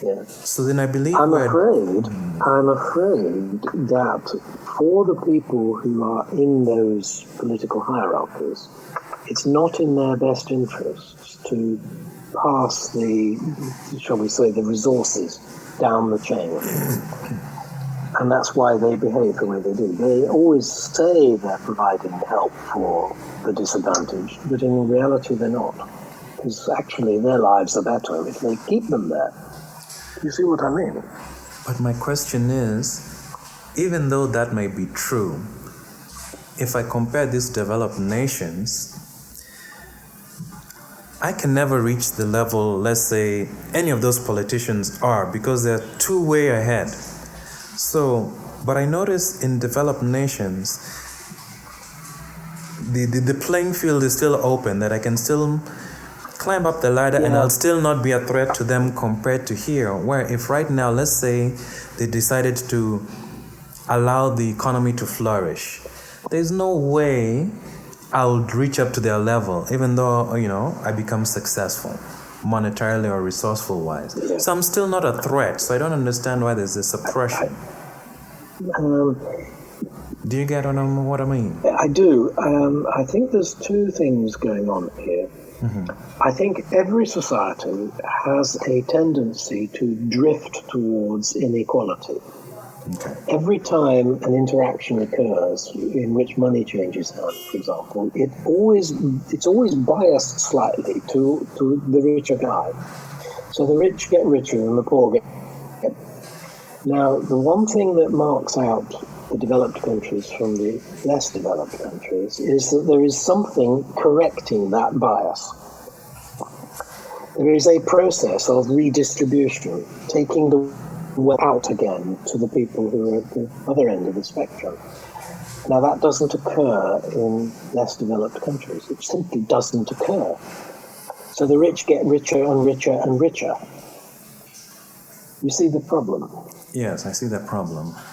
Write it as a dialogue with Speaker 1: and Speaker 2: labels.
Speaker 1: Yeah.
Speaker 2: So then I believe
Speaker 1: I'm afraid that for the people who are in those political hierarchies, it's not in their best interests to pass the, shall we say, the resources down the chain. And that's why they behave the way they do. They always say they're providing help for the disadvantaged, but in reality they're not. Because actually their lives are better if they keep them there. You see what I mean?
Speaker 2: But my question is, even though that may be true, if I compare these developed nations, I can never reach the level, let's say, any of those politicians are, because they're too way ahead. So, but I notice in developed nations, the playing field is still open, that I can still climb up the ladder and I'll still not be a threat to them compared to here, where if right now, let's say, they decided to allow the economy to flourish, there's no way I'll reach up to their level, even though, I become successful monetarily or resourceful wise.
Speaker 1: Yeah.
Speaker 2: So I'm still not a threat. So I don't understand why there's this oppression. Do you get what I mean?
Speaker 1: I do. I think there's two things going on here. Mm-hmm. I think every society has a tendency to drift towards inequality.
Speaker 2: Okay.
Speaker 1: Every time an interaction occurs in which money changes hands, for example, it's always biased slightly to the richer guy. So the rich get richer and the poor get. Now, the one thing that marks out the developed countries from the less developed countries is that there is something correcting that bias. There is a process of redistribution, taking the wealth out again to the people who are at the other end of the spectrum. Now, that doesn't occur in less developed countries. It simply doesn't occur. So the rich get richer and richer and richer. You see the problem?
Speaker 2: Yes, I see that problem.